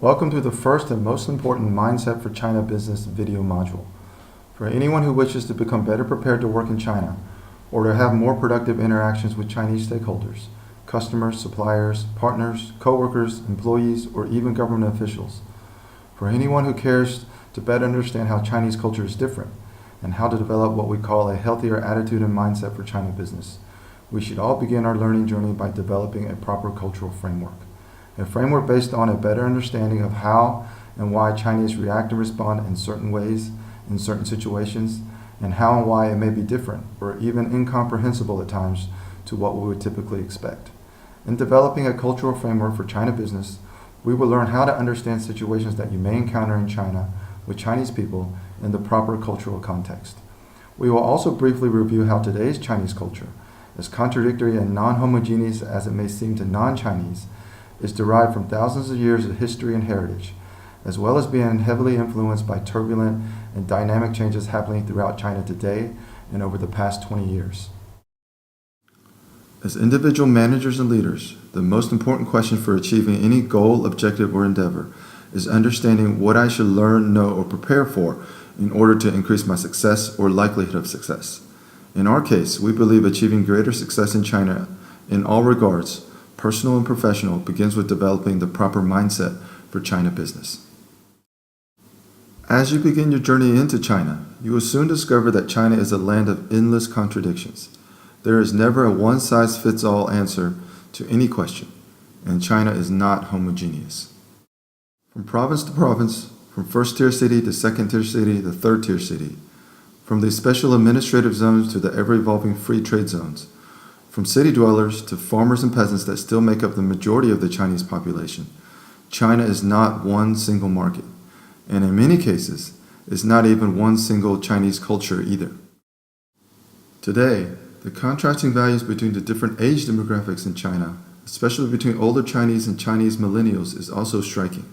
Welcome to the first and most important Mindset for China Business video module. For anyone who wishes to become better prepared to work in China or to have more productive interactions with Chinese stakeholders, customers, suppliers, partners, coworkers, employees, or even government officials. For anyone who cares to better understand how Chinese culture is different and how to develop what we call a healthier attitude and mindset for China business, we should all begin our learning journey by developing a proper cultural framework. A framework based on a better understanding of how and why Chinese react and respond in certain ways, in certain situations, and how and why it may be different or even incomprehensible at times to what we would typically expect. In developing a cultural framework for China business, we will learn how to understand situations that you may encounter in China with Chinese people in the proper cultural context. We will also briefly review how today's Chinese culture, as contradictory and non-homogeneous as it may seem to non-Chinese, is derived from thousands of years of history and heritage, as well as being heavily influenced by turbulent and dynamic changes happening throughout China today and over the past 20 years. As individual managers and leaders, the most important question for achieving any goal, objective, or endeavor is understanding what I should learn, know, or prepare for in order to increase my success or likelihood of success. In our case, we believe achieving greater success in China in all regards, personal and professional, begins with developing the proper mindset for China business. As you begin your journey into China, you will soon discover that China is a land of endless contradictions. There is never a one-size-fits-all answer to any question, and China is not homogeneous. From province to province, from first-tier city to second-tier city to third-tier city, from the special administrative zones to the ever-evolving free trade zones, from city dwellers to farmers and peasants that still make up the majority of the Chinese population, China is not one single market, and in many cases, is not even one single Chinese culture either. Today, the contrasting values between the different age demographics in China, especially between older Chinese and Chinese millennials, is also striking.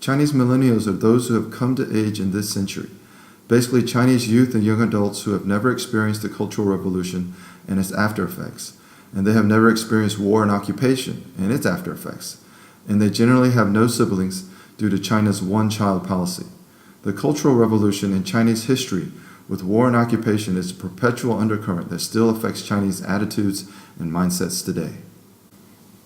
Chinese millennials are those who have come to age in this century, basically Chinese youth and young adults who have never experienced the Cultural Revolution and its after effects, and they have never experienced war and occupation and its after effects, and they generally have no siblings due to China's one-child policy. The Cultural Revolution in Chinese history with war and occupation is a perpetual undercurrent that still affects Chinese attitudes and mindsets today.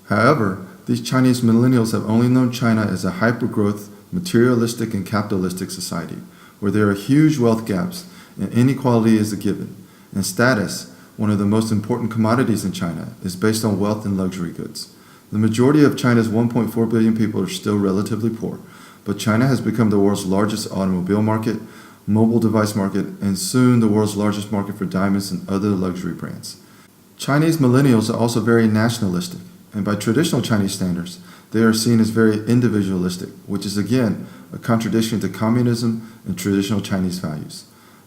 However, these Chinese millennials have only known China as a hyper-growth, materialistic and capitalistic society, where there are huge wealth gaps and inequality is a given, and status, one of the most important commodities in China, is based on wealth and luxury goods. The majority of China's 1.4 billion people are still relatively poor, but China has become the world's largest automobile market, mobile device market, and soon the world's largest market for diamonds and other luxury brands. Chinese millennials are also very nationalistic, and by traditional Chinese standards, they are seen as very individualistic, which is again a contradiction to communism and traditional Chinese values.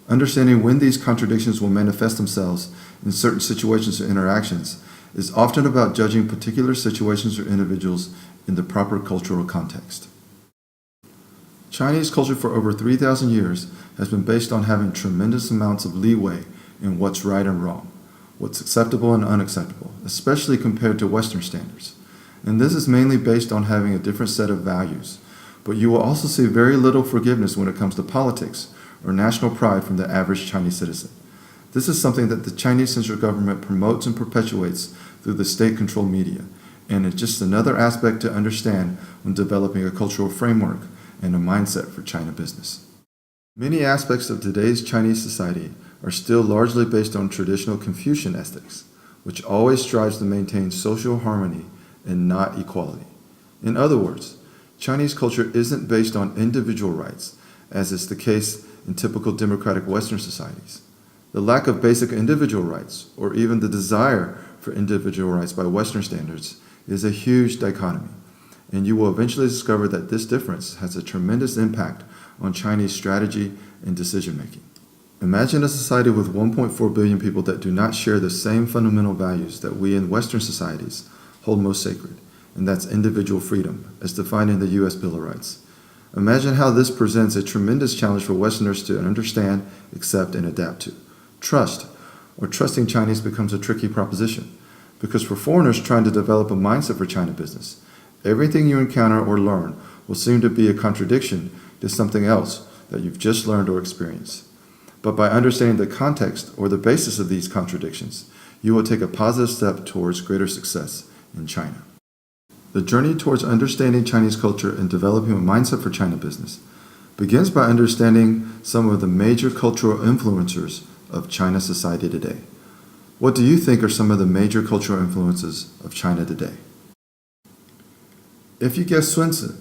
Understanding when these contradictions will manifest themselves in certain situations or interactions is often about judging particular situations or individuals in the proper cultural context. Chinese culture for over 3,000 years has been based on having tremendous amounts of leeway in what's right and wrong, what's acceptable and unacceptable, especially compared to Western standards. And this is mainly based on having a different set of values. But you will also see very little forgiveness when it comes to politics or national pride from the average Chinese citizen. This is something that the Chinese central government promotes and perpetuates through the state-controlled media, and it's just another aspect to understand when developing a cultural framework and a mindset for China business. Many aspects of today's Chinese society are still largely based on traditional Confucian ethics, which always strives to maintain social harmony and not equality. In other words, Chinese culture isn't based on individual rights, as is the case in typical democratic Western societies. The lack of basic individual rights, or even the desire for individual rights by Western standards, is a huge dichotomy, and you will eventually discover that this difference has a tremendous impact on Chinese strategy and decision-making. Imagine a society with 1.4 billion people that do not share the same fundamental values that we in Western societies hold most sacred, and that's individual freedom, as defined in the U.S. Bill of Rights. Imagine how this presents a tremendous challenge for Westerners to understand, accept, and adapt to. Trust, or trusting Chinese, becomes a tricky proposition, because for foreigners trying to develop a mindset for China business, everything you encounter or learn will seem to be a contradiction to something else that you've just learned or experienced. But by understanding the context or the basis of these contradictions, you will take a positive step towards greater success in China. The journey towards understanding Chinese culture and developing a mindset for China business begins by understanding some of the major cultural influencers of China's society today. What do you think are some of the major cultural influences of China today? If you guessed Sun Tzu,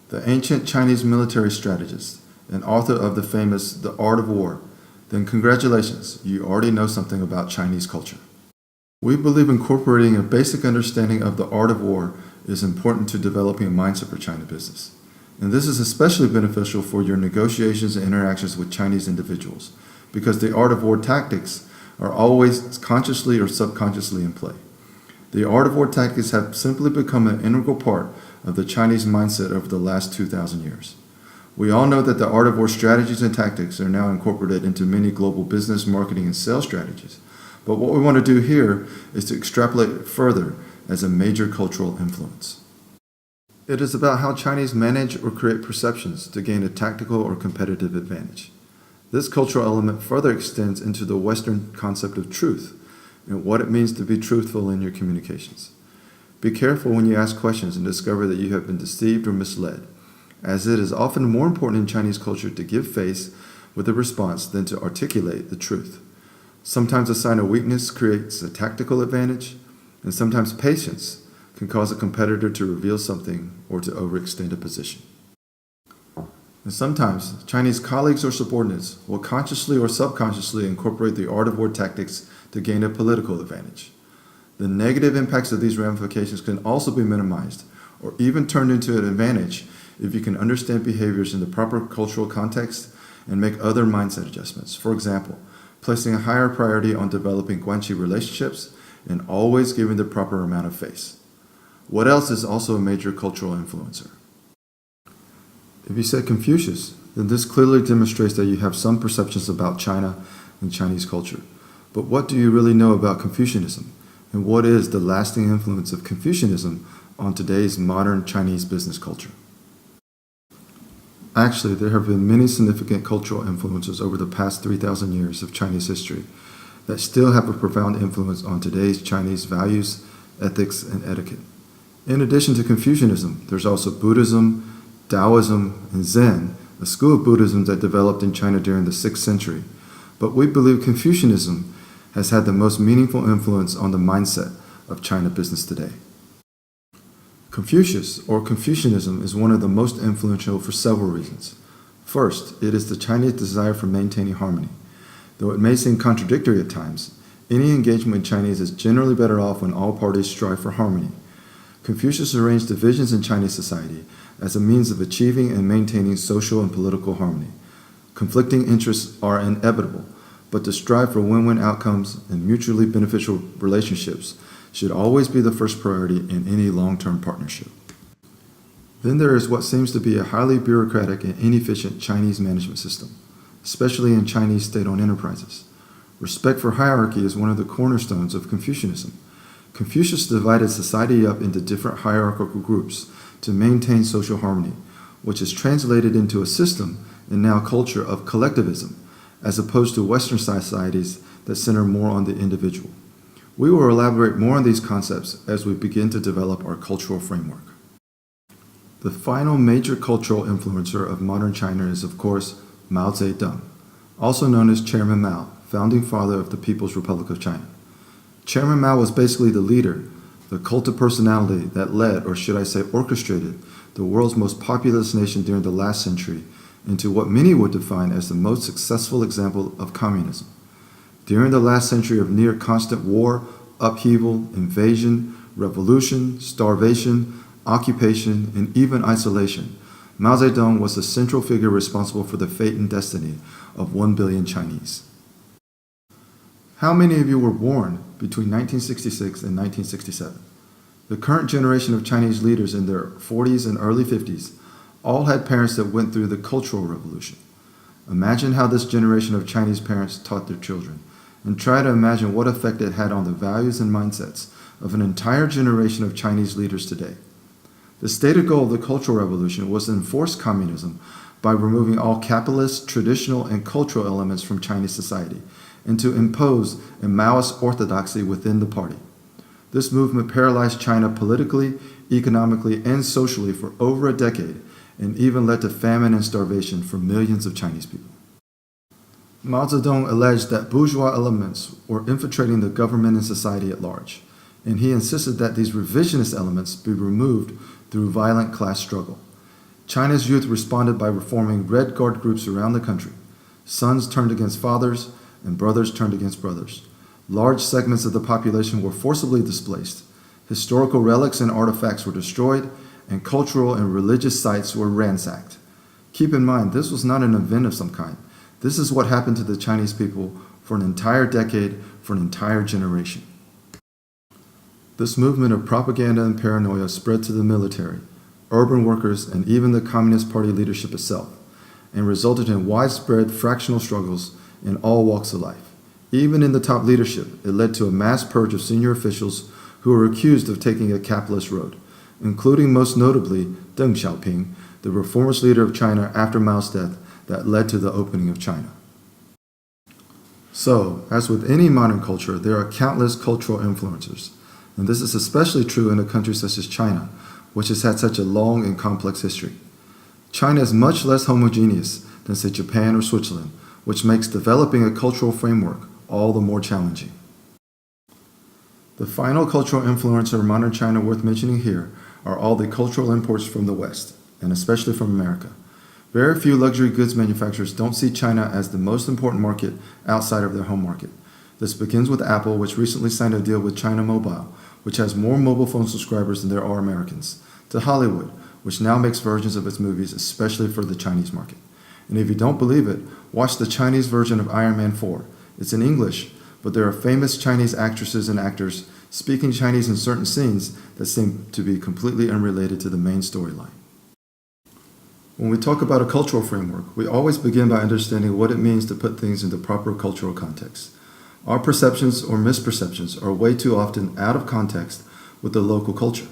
the ancient Chinese military strategist and author of the famous The Art of War, then congratulations, you already know something about Chinese culture. We believe incorporating a basic understanding of the art of war is important to developing a mindset for China business. And this is especially beneficial for your negotiations and interactions with Chinese individuals, because the art of war tactics are always consciously or subconsciously in play. The art of war tactics have simply become an integral part of the Chinese mindset over the last 2,000 years. We all know that the art of war strategies and tactics are now incorporated into many global business, marketing, and sales strategies. But what we want to do here is to extrapolate it further as a major cultural influence. It is about how Chinese manage or create perceptions to gain a tactical or competitive advantage. This cultural element further extends into the Western concept of truth and what it means to be truthful in your communications. Be careful when you ask questions and discover that you have been deceived or misled, as it is often more important in Chinese culture to give face with a response than to articulate the truth. Sometimes a sign of weakness creates a tactical advantage, and sometimes patience can cause a competitor to reveal something or to overextend a position. And sometimes Chinese colleagues or subordinates will consciously or subconsciously incorporate the art of war tactics to gain a political advantage. The negative impacts of these ramifications can also be minimized or even turned into an advantage if you can understand behaviors in the proper cultural context and make other mindset adjustments. For example, placing a higher priority on developing Guanxi relationships and always giving the proper amount of face. What else is also a major cultural influencer? If you said Confucius, then this clearly demonstrates that you have some perceptions about China and Chinese culture. But what do you really know about Confucianism? And what is the lasting influence of Confucianism on today's modern Chinese business culture? Actually, there have been many significant cultural influences over the past 3,000 years of Chinese history that still have a profound influence on today's Chinese values, ethics, and etiquette. In addition to Confucianism, there's also Buddhism, Taoism, and Zen, a school of Buddhism that developed in China during the 6th century. But we believe Confucianism has had the most meaningful influence on the mindset of China business today. Confucius, or Confucianism, is one of the most influential for several reasons. First, it is the Chinese desire for maintaining harmony. Though it may seem contradictory at times, any engagement in Chinese is generally better off when all parties strive for harmony. Confucius arranged divisions in Chinese society as a means of achieving and maintaining social and political harmony. Conflicting interests are inevitable, but to strive for win-win outcomes and mutually beneficial relationships should always be the first priority in any long-term partnership. Then there is what seems to be a highly bureaucratic and inefficient Chinese management system, especially in Chinese state-owned enterprises. Respect for hierarchy is one of the cornerstones of Confucianism. Confucius divided society up into different hierarchical groups to maintain social harmony, which is translated into a system and now culture of collectivism, as opposed to Western societies that center more on the individual. We will elaborate more on these concepts as we begin to develop our cultural framework. The final major cultural influencer of modern China is, of course, Mao Zedong, also known as Chairman Mao, founding father of the People's Republic of China. Chairman Mao was basically the leader, the cult of personality that led, or should I say orchestrated, the world's most populous nation during the last century into what many would define as the most successful example of communism. During the last century of near constant war, upheaval, invasion, revolution, starvation, occupation, and even isolation, Mao Zedong was the central figure responsible for the fate and destiny of 1 billion Chinese. How many of you were born between 1966 and 1967? The current generation of Chinese leaders in their 40s and early 50s all had parents that went through the Cultural Revolution. Imagine how this generation of Chinese parents taught their children, and try to imagine what effect it had on the values and mindsets of an entire generation of Chinese leaders today. The stated goal of the Cultural Revolution was to enforce communism by removing all capitalist, traditional, and cultural elements from Chinese society, and to impose a Maoist orthodoxy within the party. This movement paralyzed China politically, economically, and socially for over a decade, and even led to famine and starvation for millions of Chinese people. Mao Zedong alleged that bourgeois elements were infiltrating the government and society at large, and he insisted that these revisionist elements be removed through violent class struggle. China's youth responded by reforming Red Guard groups around the country. Sons turned against fathers, and brothers turned against brothers. Large segments of the population were forcibly displaced. Historical relics and artifacts were destroyed, and cultural and religious sites were ransacked. Keep in mind, this was not an event of some kind. This is what happened to the Chinese people for an entire decade, for an entire generation. This movement of propaganda and paranoia spread to the military, urban workers, and even the Communist Party leadership itself, and resulted in widespread fractional struggles in all walks of life. Even in the top leadership, it led to a mass purge of senior officials who were accused of taking a capitalist road, including most notably Deng Xiaoping, the reformist leader of China after Mao's death that led to the opening of China. So, as with any modern culture, there are countless cultural influencers, and this is especially true in a country such as China, which has had such a long and complex history. China is much less homogeneous than, say, Japan or Switzerland, which makes developing a cultural framework all the more challenging. The final cultural influencer of modern China worth mentioning here are all the cultural imports from the West, and especially from America. Very few luxury goods manufacturers don't see China as the most important market outside of their home market. This begins with Apple, which recently signed a deal with China Mobile, which has more mobile phone subscribers than there are Americans, to Hollywood, which now makes versions of its movies especially for the Chinese market. And if you don't believe it, watch the Chinese version of Iron Man 4. It's in English, but there are famous Chinese actresses and actors speaking Chinese in certain scenes that seem to be completely unrelated to the main storyline. When we talk about a cultural framework, we always begin by understanding what it means to put things into proper cultural context. Our perceptions or misperceptions are way too often out of context with the local culture.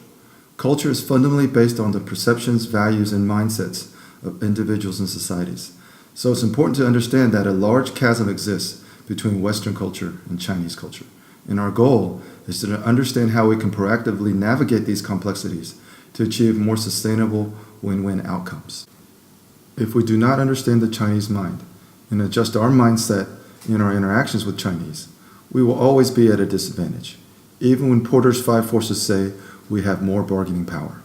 Culture is fundamentally based on the perceptions, values, and mindsets of individuals and societies. So it's important to understand that a large chasm exists between Western culture and Chinese culture. And our goal is to understand how we can proactively navigate these complexities to achieve more sustainable win-win outcomes. If we do not understand the Chinese mind and adjust our mindset in our interactions with Chinese, we will always be at a disadvantage, even when Porter's 5 forces say we have more bargaining power.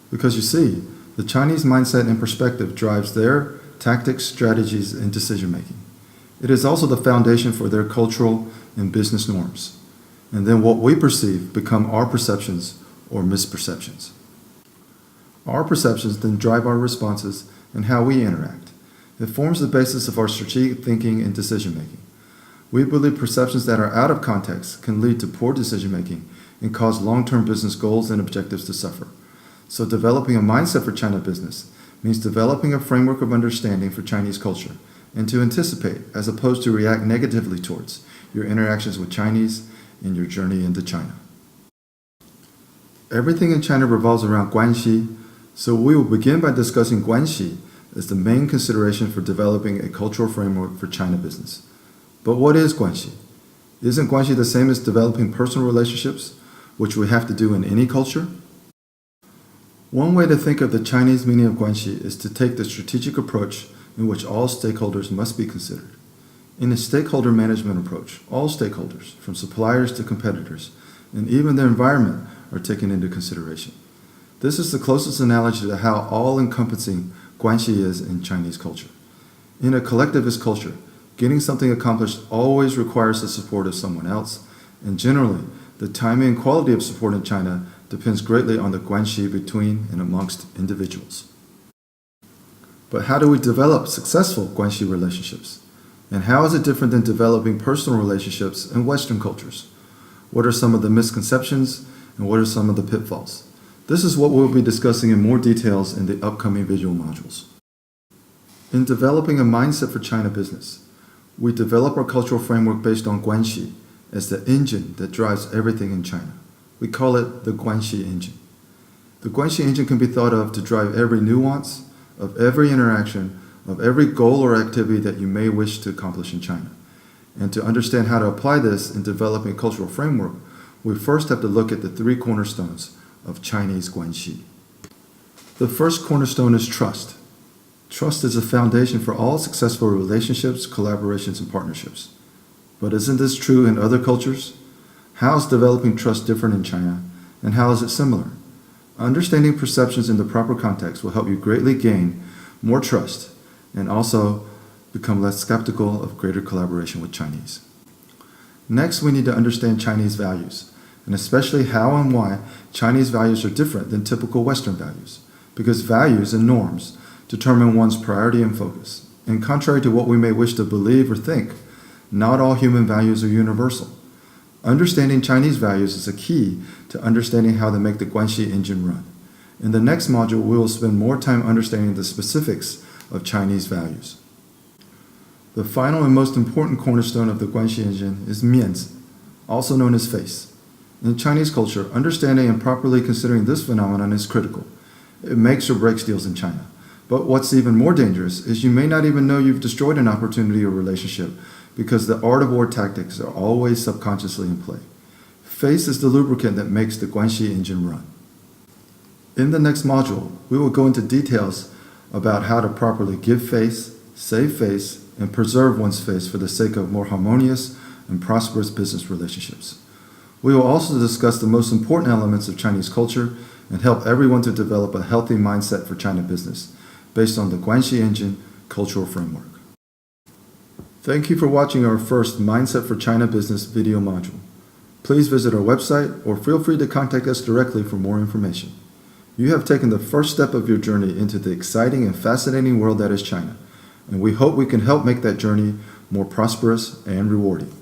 Because you see, the Chinese mindset and perspective drives their tactics, strategies, and decision-making. It is also the foundation for their cultural and business norms. And then what we perceive become our perceptions or misperceptions. Our perceptions then drive our responses and how we interact. It forms the basis of our strategic thinking and decision-making. We believe perceptions that are out of context can lead to poor decision-making and cause long-term business goals and objectives to suffer. So developing a mindset for China business means developing a framework of understanding for Chinese culture and to anticipate as opposed to react negatively towards your interactions with Chinese in your journey into China. Everything in China revolves around Guanxi, so we will begin by discussing Guanxi as the main consideration for developing a cultural framework for China business. But what is Guanxi? Isn't Guanxi the same as developing personal relationships, which we have to do in any culture? One way to think of the Chinese meaning of Guanxi is to take the strategic approach in which all stakeholders must be considered. In a stakeholder management approach, all stakeholders, from suppliers to competitors, and even the environment, are taken into consideration. This is the closest analogy to how all-encompassing Guanxi is in Chinese culture. In a collectivist culture, getting something accomplished always requires the support of someone else, and generally, the timing and quality of support in China depends greatly on the Guanxi between and amongst individuals. But how do we develop successful Guanxi relationships? And how is it different than developing personal relationships in Western cultures? What are some of the misconceptions and what are some of the pitfalls? This is what we'll be discussing in more details in the upcoming visual modules. In developing a mindset for China business, we develop our cultural framework based on Guanxi as the engine that drives everything in China. We call it the Guanxi engine. The Guanxi engine can be thought of to drive every nuance of every interaction, of every goal or activity that you may wish to accomplish in China. And to understand how to apply this in developing a cultural framework, we first have to look at the three cornerstones of Chinese Guanxi. The first cornerstone is trust. Trust is a foundation for all successful relationships, collaborations, and partnerships. But isn't this true in other cultures? How is developing trust different in China, and how is it similar? Understanding perceptions in the proper context will help you greatly gain more trust and also become less skeptical of greater collaboration with Chinese. Next, we need to understand Chinese values, and especially how and why Chinese values are different than typical Western values, because values and norms determine one's priority and focus. And contrary to what we may wish to believe or think, not all human values are universal. Understanding Chinese values is a key to understanding how to make the Guanxi engine run. In the next module, we will spend more time understanding the specifics of Chinese values. The final and most important cornerstone of the Guanxi engine is Mianzi, also known as face. In Chinese culture, understanding and properly considering this phenomenon is critical. It makes or breaks deals in China. But what's even more dangerous is you may not even know you've destroyed an opportunity or relationship because the art of war tactics are always subconsciously in play. Face is the lubricant that makes the Guanxi engine run. In the next module, we will go into details about how to properly give face, save face, and preserve one's face for the sake of more harmonious and prosperous business relationships. We will also discuss the most important elements of Chinese culture and help everyone to develop a healthy mindset for China business based on the Guanxi engine cultural framework. Thank you for watching our first Mindset for China Business video module. Please visit our website or feel free to contact us directly for more information. You have taken the first step of your journey into the exciting and fascinating world that is China, and we hope we can help make that journey more prosperous and rewarding.